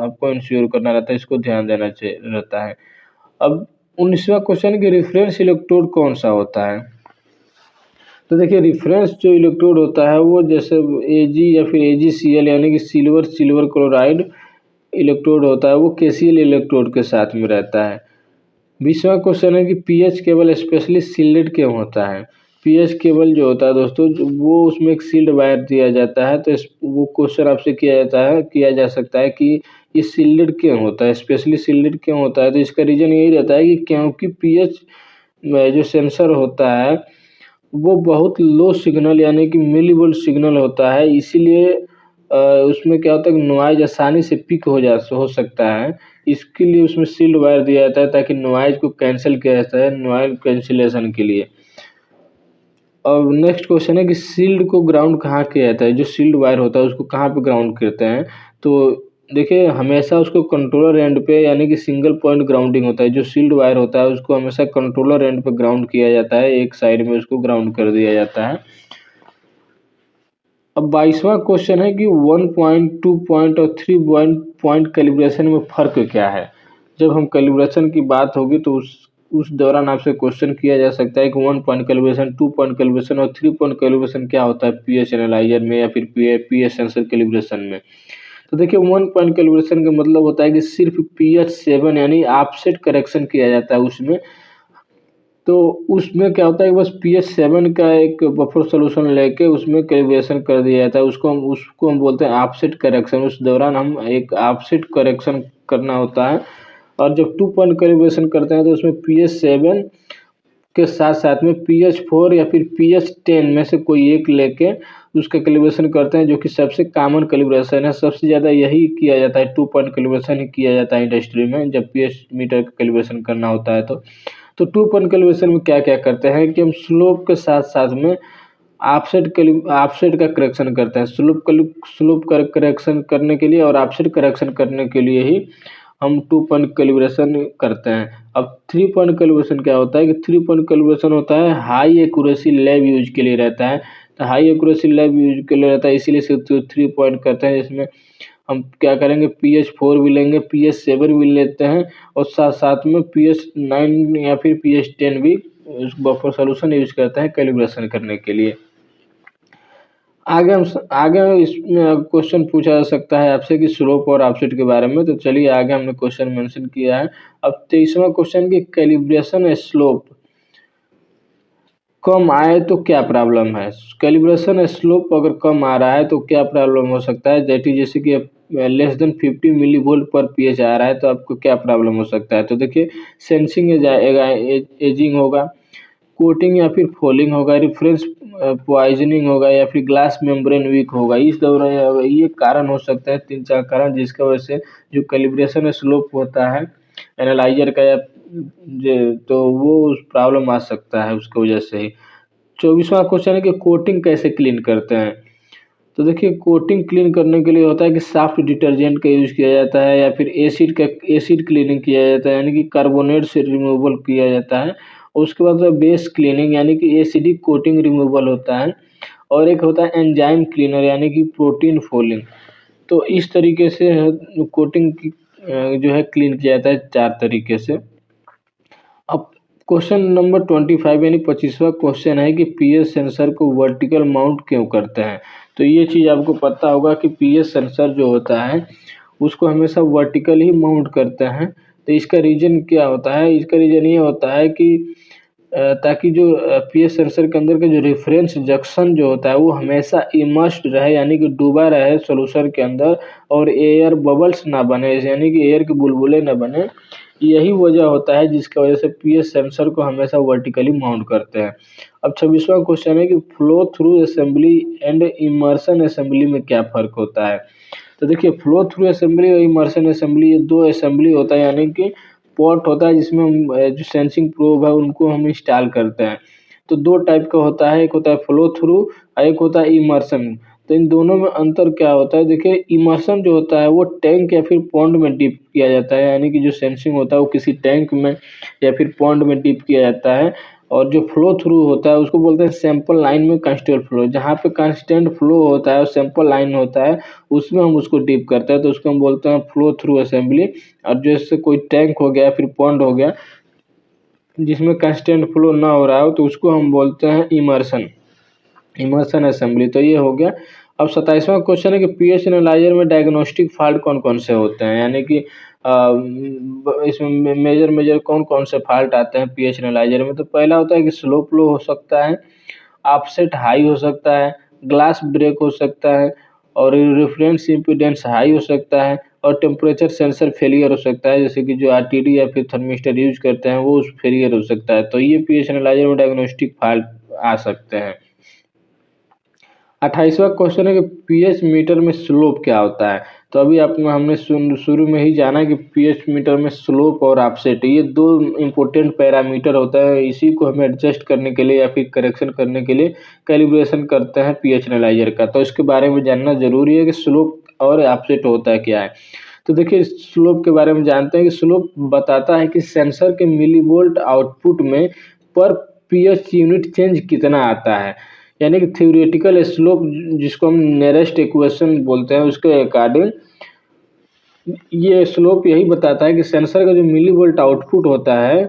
A: आपको इंश्योर करना रहता है, इसको ध्यान देना चाहिए रहता है। अब 19वां क्वेश्चन कि रेफरेंस इलेक्ट्रोड कौन सा होता है। तो देखिए रेफरेंस जो इलेक्ट्रोड होता है वो जैसे एजी या फिर एजीसीएल, यानी कि सिल्वर क्लोराइड इलेक्ट्रोड होता है, वो केसीएल इलेक्ट्रोड के साथ में रहता है। 20वां क्वेश्चन है कि पीएच केबल स्पेशली सील्ड क्यों होता है। पीएच केबल जो होता है दोस्तों, वो उसमें एक सील्ड वायर दिया जाता है, तो वो क्वेश्चन आपसे किया जा सकता है कि ये सील्ड क्यों होता है, स्पेशली सील्ड क्यों होता है। तो इसका रीज़न यही रहता है कि क्योंकि पीएच जो सेंसर होता है वो बहुत लो सिग्नल यानी कि मिलीवोल्ट सिग्नल होता है, इसीलिए उसमें क्या होता है कि नॉइज़ आसानी से पिक हो सकता है। इसके लिए उसमें शील्ड वायर दिया जाता है ताकि नॉइज़ को कैंसल किया जाता है, नॉइज़ कैंसलेशन के लिए। और नेक्स्ट क्वेश्चन है कि शील्ड को ग्राउंड कहाँ किया जाता है, जो शील्ड वायर होता है उसको कहाँ पे ग्राउंड करते हैं। तो देखिए हमेशा उसको कंट्रोलर एंड पे, यानी कि सिंगल पॉइंट ग्राउंडिंग होता है, जो शील्ड वायर होता है उसको हमेशा कंट्रोलर एंड पे ग्राउंड किया जाता है, एक साइड में उसको ग्राउंड कर दिया जाता है। अब 22वां क्वेश्चन है कि 1 पॉइंट, 2 पॉइंट और 3 पॉइंट कैलिब्रेशन में फ़र्क क्या है। जब हम कैलिब्रेशन की बात होगी तो उस दौरान आपसे क्वेश्चन किया जा सकता है कि 1 पॉइंट कैलिब्रेशन, 2 पॉइंट कैलिब्रेशन और 3 पॉइंट कैलिब्रेशन क्या होता है पीएच एनालाइजर में या फिर पीएच सेंसर कैलिब्रेशन में। तो देखिए 1 पॉइंट कैलिब्रेशन का मतलब होता है कि सिर्फ पीएच 7 यानी ऑफसेट करेक्शन किया जाता है उसमें। तो उसमें क्या होता है कि बस पीएच 7 का एक बफर सॉल्यूशन लेके उसमें कैलिब्रेशन कर दिया जाता है, उसको हम बोलते हैं ऑफसेट करेक्शन। उस दौरान हम एक ऑफसेट करेक्शन करना होता है। और जब 2 पॉइंट कैलिब्रेशन करते हैं तो उसमें पीएच 7 के साथ साथ में पीएच 4 या फिर पीएच 10 में से कोई एक लेके उसका कैलिब्रेशन करते हैं, जो कि सबसे कॉमन कैलिब्रेशन है। सबसे ज़्यादा यही किया जाता है, 2 पॉइंट कैलिब्रेशन ही किया जाता है इंडस्ट्री में जब पीएच मीटर का कैलिब्रेशन करना होता है। तो 2 पॉइंट कैलिब्रेशन में क्या-क्या करते हैं कि हम स्लोप के साथ-साथ में ऑफसेट का करेक्शन करते हैं। स्लोप का करेक्शन करने के लिए और ऑफसेट करेक्शन करने के लिए ही हम 2 पॉइंट कैलिब्रेशन करते हैं। अब 3 पॉइंट कैलिब्रेशन क्या होता है कि 3 पॉइंट कैलिब्रेशन होता है हाई एक्यूरेसी लैब यूज़ के लिए रहता है। तो हाई एक्यूरेसी लैब यूज़ के लिए रहता है, इसीलिए सिर्फ 3 पॉइंट करते हैं। इसमें हम क्या करेंगे, पीएच 4 भी लेंगे, पीएच 7 भी लेते हैं और साथ-साथ में पीएच 9 या फिर पीएच 10 भी उस बफर सॉल्यूशन यूज़ करते हैं कैलिब्रेशन करने के लिए। आगे इसमें क्वेश्चन पूछा जा सकता है आपसे कि स्लोप और ऑफसेट के बारे में, तो चलिए आगे हमने क्वेश्चन मेंशन किया है। अब 23वां क्वेश्चन कि कैलिब्रेशन स्लोप कम आए तो क्या प्रॉब्लम है? कैलिब्रेशन स्लोप अगर कम आ रहा है तो क्या प्रॉब्लम हो सकता है? दैट इज़ जैसे कि लेस देन 50 मिलीवोल्ट पर पीएच आ रहा है तो आपको क्या प्रॉब्लम हो सकता है? तो देखिए सेंसिंग एजिंग होगा, कोटिंग या फिर फॉलिंग होगा, रिफरेंस पॉइजनिंग होगा या फिर ग्लास मेम्ब्रेन वीक होगा। इस दौरान ये कारण हो सकता है, 3-4 कारण, जिसकी वजह से जो कैलिब्रेशन स्लोप होता है एनालाइजर का या तो वो प्रॉब्लम आ सकता है उसकी वजह से ही। 24वां क्वेश्चन है कि कोटिंग कैसे क्लीन करते हैं? तो देखिए कोटिंग क्लीन करने के लिए होता है कि सॉफ्ट डिटर्जेंट का यूज़ किया जाता है या फिर एसिड क्लीनिंग किया जाता है, यानी कि कार्बोनेट से रिमूवल किया जाता है। और उसके बाद बेस क्लीनिंग यानी कि एसिडिक कोटिंग रिमूवल होता है। और एक होता है एंजाइम क्लीनर यानी कि प्रोटीन फोल्डिंग। तो इस तरीके से कोटिंग जो है क्लीन किया जाता है 4 तरीके से। अब क्वेश्चन नंबर 25 यानी 25वां क्वेश्चन है कि पीएच सेंसर को वर्टिकल माउंट क्यों करते हैं। तो ये चीज़ आपको पता होगा कि पीएच सेंसर जो होता है उसको हमेशा वर्टिकल ही माउंट करते हैं। तो इसका रीज़न क्या होता है, इसका रीज़न ये होता है कि ताकि जो पीएच सेंसर के अंदर का जो रेफरेंस जंक्शन जो होता है वो हमेशा इमर्स्ड रहे, यानी कि डूबा रहे सॉल्यूशन के अंदर, और एयर बबल्स ना बने, यानी कि एयर के बुलबुले ना बने। यही वजह होता है जिसकी वजह से पीएच सेंसर को हमेशा वर्टिकली माउंट करते हैं। अब 26वां क्वेश्चन है कि flow through assembly and immersion assembly में क्या फ़र्क होता है। तो देखिए, फ्लो थ्रू असेंबली और इमर्शन असेंबली ये दो असेंबली होता है, यानी कि पोर्ट होता है जिसमें हम जो सेंसिंग प्रोब है उनको हम इंस्टॉल करते हैं। तो दो टाइप का होता है, एक होता है फ्लो थ्रू और एक होता है इमर्शन। तो इन दोनों में अंतर क्या होता है, देखिए इमर्शन जो होता है वो टैंक या फिर पॉन्ड में डिप किया जाता है, यानी कि जो सेंसिंग होता है वो किसी टैंक में या फिर पॉन्ड में डिप किया जाता है। और जो फ्लो थ्रू होता है उसको बोलते हैं सैंपल लाइन में कांस्टेंट फ्लो, जहाँ पे कांस्टेंट फ्लो होता है और सैंपल लाइन होता है उसमें हम उसको डिप करते हैं, तो उसको हम बोलते हैं फ्लो थ्रू असेंबली। और जैसे कोई टैंक हो गया फिर पॉन्ड हो गया जिसमें कांस्टेंट फ्लो ना हो रहा हो तो उसको हम बोलते हैं इमर्शन, इमर्शन असेंबली। तो ये हो गया। अब 27वां क्वेश्चन है कि पीएच एनालाइजर में डायग्नोस्टिक फॉल्ट कौन कौन से होते हैं, यानी कि इसमें मेजर कौन कौन से फॉल्ट आते हैं पीएच एनालाइजर में। तो पहला होता है कि स्लो फ्लो हो सकता है, ऑफसेट हाई हो सकता है, ग्लास ब्रेक हो सकता है, और रेफरेंस इम्पीडेंस हाई हो सकता है, और टेम्परेचर सेंसर फेलियर हो सकता है, जैसे कि जो आरटीडी या फिर थर्मिस्टर यूज करते हैं वो फेलियर हो सकता है। तो ये पीएच एनालाइजर में डायग्नोस्टिक फॉल्ट आ सकते हैं। 28वां क्वेश्चन है कि पीएच मीटर में स्लोप क्या होता है। तो अभी हमने शुरू में ही जाना कि पीएच मीटर में स्लोप और ऑफसेट ये दो इम्पोर्टेंट पैरामीटर होता है, इसी को हमें एडजस्ट करने के लिए या फिर करेक्शन करने के लिए कैलिब्रेशन करते हैं पीएच एनालाइजर का। तो इसके बारे में जानना जरूरी है कि स्लोप और ऑफसेट होता है क्या है। तो देखिए, स्लोप के बारे में जानते हैं कि स्लोप बताता है कि सेंसर के मिलीवोल्ट आउटपुट में पर पीएच यूनिट चेंज कितना आता है, यानी कि थ्योरेटिकल स्लोप जिसको हम नेरेस्ट इक्वेशन बोलते हैं उसके अकॉर्डिंग ये स्लोप यही बताता है कि सेंसर का जो मिलीवोल्ट आउटपुट होता है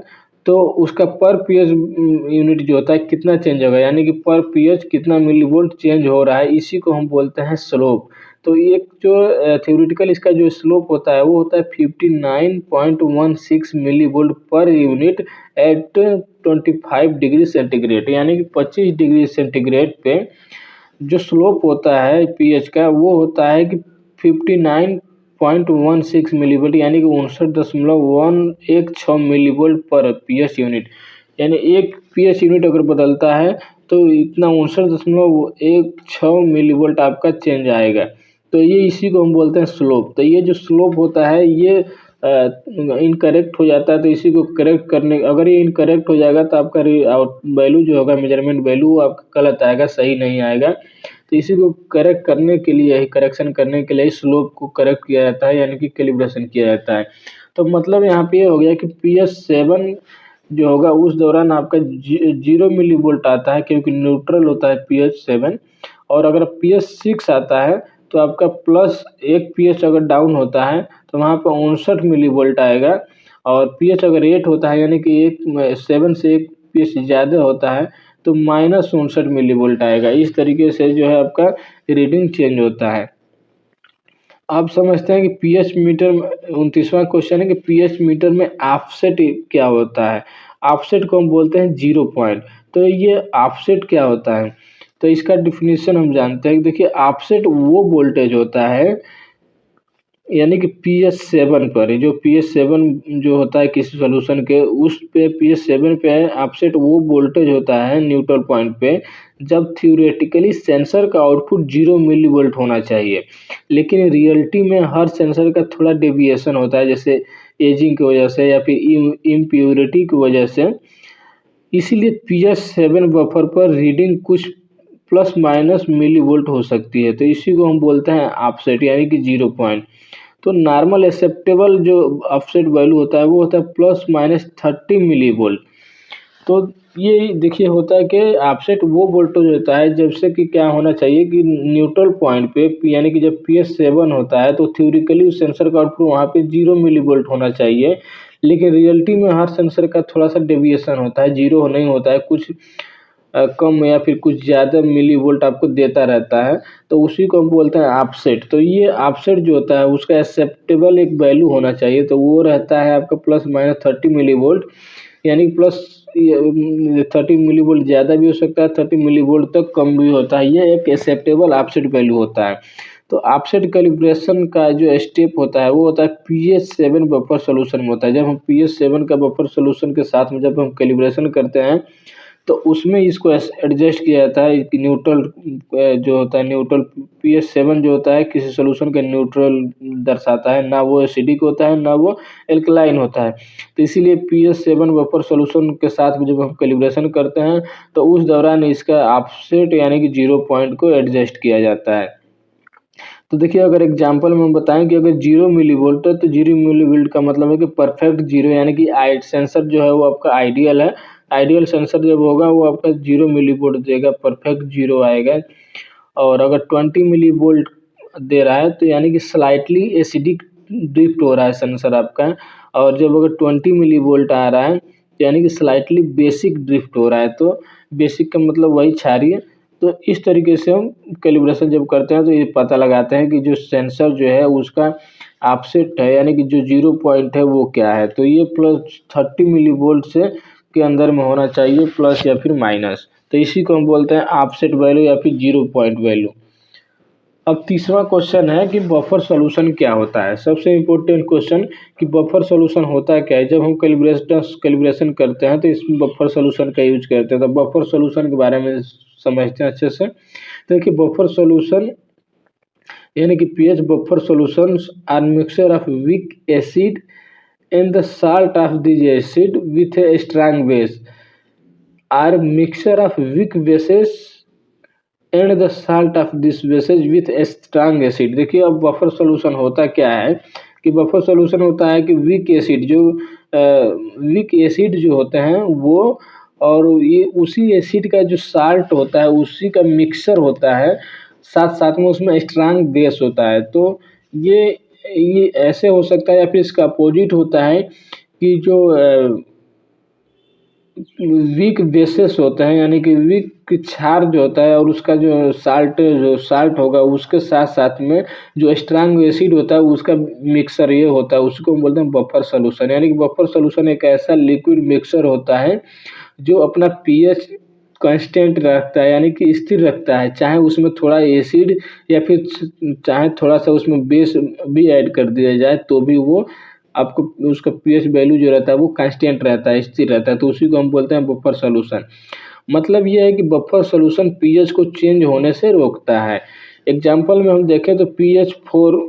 A: तो उसका पर पीएच यूनिट जो होता है कितना चेंज होगा, यानी कि पर पीएच कितना मिलीवोल्ट चेंज हो रहा है, इसी को हम बोलते हैं स्लोप। तो एक जो थ्योरेटिकल इसका जो स्लोप होता है वो होता है 59.16 millivolt per unit eight 25 degree centigrade, यानी कि 25 डिग्री सेंटीग्रेड पे जो स्लोप होता है पीएच का वो होता है कि 59.16 मिलीवोल्ट, यानी कि 59.116 मिलीवोल्ट पर पीएच यूनिट। यानी एक पीएच यूनिट अगर बदलता है तो इतना 59.16 मिलीवोल्ट आपका चेंज आएगा। तो ये इसी को हम बोलते हैं स्लोप। तो ये जो स्लोप होता है ये इनकरेक्ट हो जाता है, तो इसी को करेक्ट करने, अगर ये इनकरेक्ट हो जाएगा तो आपका वैल्यू जो होगा मेजरमेंट वैल्यू वो आपका गलत आएगा, सही नहीं आएगा। तो इसी को करेक्ट करने के लिए, करेक्शन करने के लिए स्लोप को करेक्ट किया जाता है, यानी कि कैलिब्रेशन किया जाता है। तो मतलब यहाँ पे ये हो गया कि पीएच 7 जो होगा उस दौरान आपका 0 मिलीवोल्ट आता है, क्योंकि न्यूट्रल होता है पीएच 7। और अगर पीएच 6 आता है तो आपका प्लस एक पीएच अगर डाउन होता है तो वहाँ पर 59 मिलीवोल्ट आएगा। और पीएच अगर 8 होता है, यानी कि 7 से एक पीएच ज़्यादा होता है तो -59 मिलीवोल्ट आएगा। इस तरीके से जो है आपका रीडिंग चेंज होता है। आप समझते हैं कि पीएच मीटर में 29वां क्वेश्चन है कि पीएच मीटर में ऑफसेट क्या होता है। ऑफसेट को हम बोलते हैं 0 पॉइंट। तो ये ऑफसेट क्या होता है, तो इसका डिफिनीशन हम जानते हैं। देखिए, ऑफसेट वो वोल्टेज होता है, यानी कि पीएच 7 पर जो पीएच 7 जो होता है किसी सॉल्यूशन के उस पे पीएच 7 पे ऑफसेट वो वोल्टेज होता है न्यूट्रल पॉइंट पे जब थ्योरेटिकली सेंसर का आउटपुट 0 मिलीवोल्ट होना चाहिए। लेकिन रियलिटी में हर सेंसर का थोड़ा डेविएशन होता है, जैसे एजिंग की वजह से या फिर इम्प्योरिटी की वजह से। इसीलिए पीएच 7 बफर पर रीडिंग कुछ प्लस माइनस मिलीवोल्ट हो सकती है। तो इसी को हम बोलते हैं ऑफसेट, यानी कि 0 पॉइंट। तो नॉर्मल एक्सेप्टेबल जो ऑफसेट वैल्यू होता है वो होता है ±30 मिलीवोल्ट। तो ये देखिए होता है कि ऑफसेट वो वोल्टेज होता है जैसे कि क्या होना चाहिए कि न्यूट्रल पॉइंट पे, यानी कि जब पीएच 7 होता है तो थ्योरेटिकली सेंसर का आउटपुट वहाँ पे 0 मिलीवोल्ट होना चाहिए। लेकिन रियलिटी में हर सेंसर का थोड़ा सा डेविएशन होता है, जीरो नहीं होता है, कुछ कम या फिर कुछ ज़्यादा मिली वोल्ट आपको देता रहता है, तो उसी को हम बोलते हैं ऑफसेट। तो ये ऑफसेट जो होता है उसका एक्सेप्टेबल एक वैल्यू होना चाहिए, तो वो रहता है आपका प्लस माइनस 30 मिली वोल्ट, यानी प्लस 30 मिली वोल्ट ज़्यादा भी हो सकता है, 30 मिली वोल्ट तक कम भी होता है, ये एक एक्सेप्टेबल ऑफसेट वैल्यू होता है। तो ऑफसेट कैलिब्रेशन का जो स्टेप होता है वो होता है पीएच 7 बफर सोल्यूशन में होता है। जब हम पीएच 7 का बफर सोल्यूशन के साथ में जब हम कैलिब्रेशन करते हैं तो उसमें इसको एडजस्ट किया जाता है कि न्यूट्रल जो होता है, न्यूट्रल पीएच 7 जो होता है किसी सोल्यूशन का न्यूट्रल दर्शाता है, ना वो एसिडिक होता है ना वो एल्कलाइन होता है। तो इसीलिए पीएच 7 बफर सोल्यूशन के साथ में जब हम कैलिब्रेशन करते हैं तो उस दौरान इसका ऑफसेट यानी कि 0 पॉइंट को एडजस्ट किया जाता है। तो देखिए अगर एग्जांपल में हम बताएं कि अगर 0 मिली वोल्ट है तो 0 मिली वोल्ट का मतलब है कि परफेक्ट जीरो, यानी कि सेंसर जो है वो आपका आइडियल है। आइडियल सेंसर जब होगा वो आपका 0 मिली वोल्ट देगा, परफेक्ट जीरो आएगा। और अगर 20 मिली वोल्ट दे रहा है तो यानी कि स्लाइटली एसिडिक ड्रिफ्ट हो रहा है सेंसर आपका। और जब अगर 20 मिली वोल्ट आ रहा है तो यानी कि स्लाइटली बेसिक ड्रिफ्ट हो रहा है। तो बेसिक का मतलब वही क्षारीय। तो इस तरीके से हम कैलिब्रेशन जब करते हैं तो ये पता लगाते हैं कि जो सेंसर जो है उसका ऑफसेट है यानी कि जो 0 पॉइंट है वो क्या है। तो ये प्लस 30 मिली वोल्ट से के अंदर में होना चाहिए, प्लस या फिर माइनस। तो इसी को हम बोलते हैं ऑफसेट वैल्यू या फिर 0 पॉइंट वैल्यू। अब तीसरा क्वेश्चन है कि बफर सॉल्यूशन क्या होता है। सबसे इम्पोर्टेंट क्वेश्चन कि बफर सॉल्यूशन होता क्या है। जब हम कैलिब्रेशन करते हैं तो इसमें बफर सॉल्यूशन का यूज करते हैं। तो बफर सॉल्यूशन के बारे में समझते हैं अच्छे से। तो देखिए बफर सॉल्यूशन यानी कि pH buffer solutions are mixture of weak acid and the salt of this acid with a strong base are mixture of weak bases and the salt of this bases with strong acid. देखिए अब buffer solution होता क्या है कि buffer solution होता है कि weak acid जो होते हैं वो, और ये उसी एसिड का जो साल्ट होता है उसी का मिक्सर होता है, साथ साथ में उसमें स्ट्रांग बेस होता है। तो ये ये ऐसे हो सकता है या फिर इसका अपोजिट होता है कि जो वीक बेसिस होते हैं यानी कि वीक क्षार जो होता है और उसका जो साल्ट होगा उसके साथ साथ में जो स्ट्रांग एसिड होता है उसका मिक्सर ये होता है, उसको हम बोलते हैं बफर सॉल्यूशन। यानी कि बफर सॉल्यूशन एक ऐसा लिक्विड मिक्सर होता है जो अपना पीएच कांस्टेंट रखता है यानी कि स्थिर रखता है, चाहे उसमें थोड़ा एसिड या फिर चाहे थोड़ा सा उसमें बेस भी ऐड कर दिया जाए तो भी वो आपको उसका पीएच वैल्यू जो रहता है वो कांस्टेंट रहता है, स्थिर रहता है। तो उसी को हम बोलते हैं बफर सॉल्यूशन। मतलब ये है कि बफर सॉल्यूशन पीएच को चेंज होने से रोकता है। एग्जाम्पल में हम देखें तो पीएच 4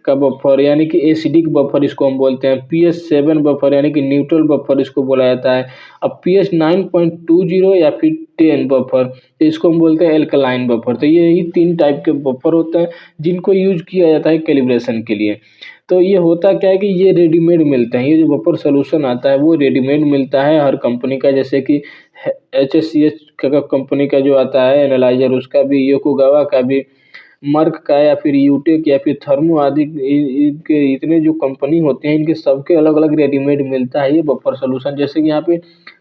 A: का बफर यानी कि एसिडिक बफर इसको हम बोलते हैं, पीएच 7 बफर यानी कि न्यूट्रल बफर इसको बोला जाता है। अब पीएच 9.20 या फिर 10 बफर तो इसको हम बोलते हैं एल्कलाइन बफर। तो यही 3 टाइप के बफर होते हैं जिनको यूज किया जाता है कैलिब्रेशन के लिए। तो ये होता क्या है कि ये रेडीमेड मिलते हैं, ये जो बफर सोल्यूशन आता है वो रेडीमेड मिलता है हर कंपनी का, जैसे कि HSCH का कंपनी का जो आता है एनालाइजर उसका भी, योकोगावा का भी, मर्क का या फिर यूटेक या फिर थर्मो आदि, इनके इतने जो कंपनी होते हैं इनके सबके अलग अलग रेडीमेड मिलता है ये बफर सोल्यूशन। जैसे कि यहाँ पे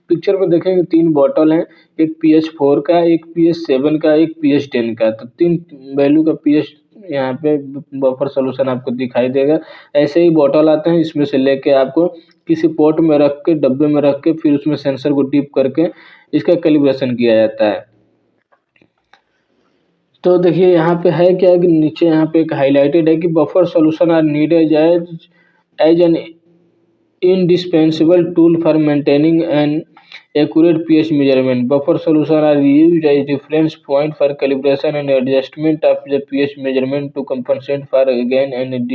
A: पिक्चर में देखेंगे 3 बॉटल हैं, एक पीएच 4 का, एक पीएच 7 का, एक पीएच 10 का। तो 3 वैल्यू का पीएच यहाँ पे बफर सोल्यूशन आपको दिखाई देगा। ऐसे ही बॉटल आते हैं, इसमें से लेके आपको किसी पॉट में रख के, डब्बे में रख के फिर उसमें सेंसर को डिप करके इसका कैलिब्रेशन किया जाता है। तो देखिए यहाँ पे है क्या कि नीचे यहाँ पे एक हाईलाइटेड है कि buffer solution are needed as an indispensable tool for maintaining an accurate pH measurement. Buffer solutions are used as reference point for calibration and adjustment of the pH measurement to compensate for gain and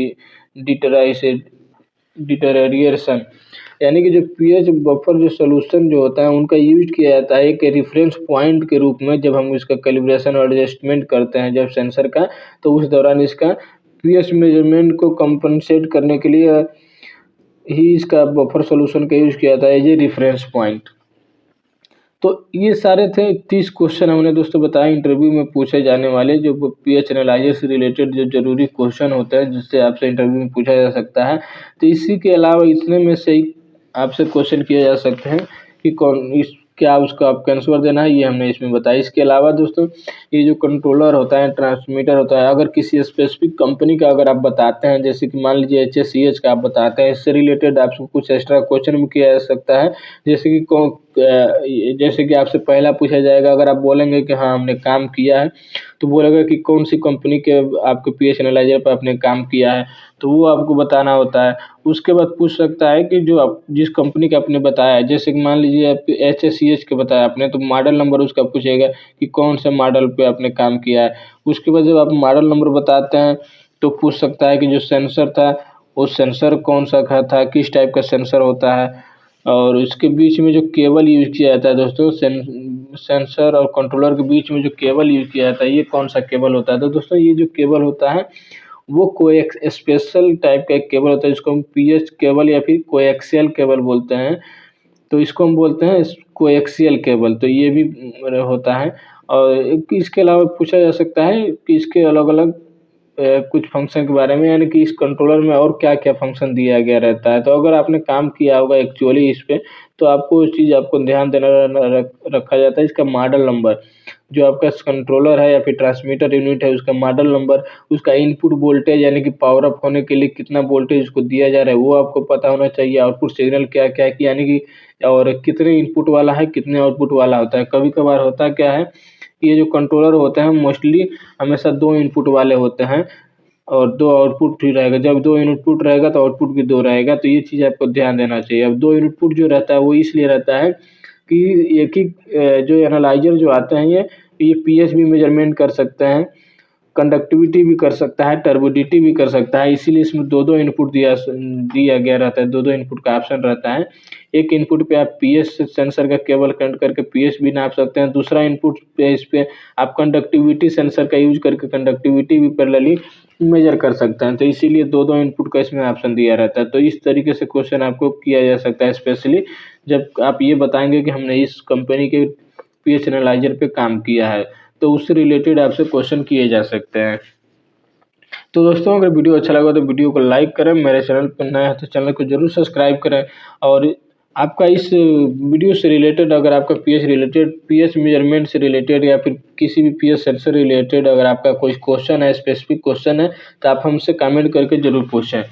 A: deterioration. यानी कि जो pH buffer जो solution जो होता है उनका use किया जाता है एक रेफरेंस पॉइंट के रूप में जब हम इसका कैलिब्रेशन और एडजस्टमेंट करते हैं जब सेंसर का, तो उस दौरान इसका पीएच मेजरमेंट को कंपनसेट करने के लिए ही इसका बफर सॉल्यूशन का यूज किया था एज ए रेफरेंस पॉइंट। तो ये सारे थे 30 क्वेश्चन हमने दोस्तों बताया इंटरव्यू में पूछे जाने वाले, जो पीएच एनालाइजर से रिलेटेड जो जरूरी क्वेश्चन होते हैं जिससे आपसे इंटरव्यू में पूछा जा सकता है। तो इसी के अलावा इतने में से ही आपसे क्वेश्चन किए जा सकते हैं कि कौन इस क्या उसका आपको आंसर देना है, ये हमने इसमें बताया। इसके अलावा दोस्तों ये जो कंट्रोलर होता है, ट्रांसमीटर होता है, अगर किसी स्पेसिफिक कंपनी का अगर आप बताते हैं, जैसे कि मान लीजिए HSCH का आप बताते हैं, इससे रिलेटेड आपको कुछ एक्स्ट्रा क्वेश्चन भी किया जा सकता है। जैसे कि जैसे कि आपसे पहला पूछा जाएगा, अगर आप बोलेंगे कि हाँ हमने काम किया है, तो बोलेगा कि कौन सी कंपनी के आपके पीएच एनालाइजर पर आपने काम किया है, तो वो आपको बताना होता है। उसके बाद पूछ सकता है कि जो आप जिस कंपनी का आपने बताया है, जैसे कि मान लीजिए आप HSCH के बताया आपने, तो मॉडल नंबर उसका पूछेगा कि कौन से मॉडल पे आपने काम किया है। उसके बाद जब आप मॉडल नंबर बताते हैं तो पूछ सकता है कि जो सेंसर था वो सेंसर कौन सा का था, किस टाइप का सेंसर होता है। और इसके बीच में जो केबल यूज किया जाता है दोस्तों, सेंसर और कंट्रोलर के बीच में जो केबल यूज किया जाता है, ये कौन सा केबल होता है। तो दोस्तों ये जो केबल होता है वो कोई एक स्पेशल टाइप का एक केबल होता है, जिसको हम पीएच केबल या फिर कोएक्सियल केबल बोलते हैं। तो इसको हम बोलते हैं कोएक्सियल केबल, तो ये भी होता है। और इसके अलावा पूछा जा सकता है कि इसके अलग-अलग कुछ फंक्शन के बारे में, यानी कि इस कंट्रोलर में और क्या-क्या फंक्शन दिया गया रहता है। तो अगर आपने काम किया होगा एक्चुअली इस पे, तो आपको उस चीज़ आपको ध्यान देना रखा जाता है, इसका मॉडल नंबर, जो आपका कंट्रोलर है या फिर ट्रांसमीटर यूनिट है, उसका मॉडल नंबर, उसका इनपुट वोल्टेज यानी कि पावर अप होने के लिए कितना वोल्टेज उसको दिया जा रहा है, वो आपको पता होना चाहिए। आउटपुट सिग्नल क्या-क्या है, यानी कि और कितने इनपुट वाला है, कितने आउटपुट वाला होता है। कभी-कभार होता क्या है, ये जो कंट्रोलर होते हैं मोस्टली हमेशा 2 इनपुट वाले होते हैं और 2 आउटपुट ही रहेगा। जब 2 इनपुट रहेगा तो आउटपुट भी 2 रहेगा, तो ये चीज़ आपको ध्यान देना चाहिए। अब 2 इनपुट जो रहता है वो इसलिए रहता है कि एक ही जो एनालाइज़र जो आते हैं ये पीएच भी मेज़रमेंट कर सकते हैं, कंडक्टिविटी भी कर सकता है, टर्बिडिटी भी कर सकता है, इसीलिए इसमें 2-2 इनपुट दिया गया रहता है, 2-2 इनपुट का ऑप्शन रहता है। एक इनपुट पे आप पीएच सेंसर का केबल कनेक्ट करके पीएच भी नाप सकते हैं, दूसरा इनपुट पे इस पे आप कंडक्टिविटी सेंसर का यूज़ करके कंडक्टिविटी भी पैरेलली मेज़र कर सकते हैं। तो इसीलिए 2-2 इनपुट का इसमें ऑप्शन दिया रहता है। तो इस तरीके से क्वेश्चन आपको किया जा सकता है, स्पेशली जब आप ये बताएँगे कि हमने इस कंपनी के पीएच एनालाइज़र पे काम किया है, तो उससे रिलेटेड आपसे क्वेश्चन किए जा सकते हैं। तो दोस्तों अगर वीडियो अच्छा लगा तो वीडियो को लाइक करें, मेरे चैनल पर नए हैं तो चैनल को ज़रूर सब्सक्राइब करें। और आपका इस वीडियो से रिलेटेड अगर आपका पीएच मेजरमेंट से रिलेटेड या फिर किसी भी पीएच सेंसर रिलेटेड अगर आपका कोई क्वेश्चन है, स्पेसिफिक क्वेश्चन है, तो आप हमसे कमेंट करके ज़रूर पूछें।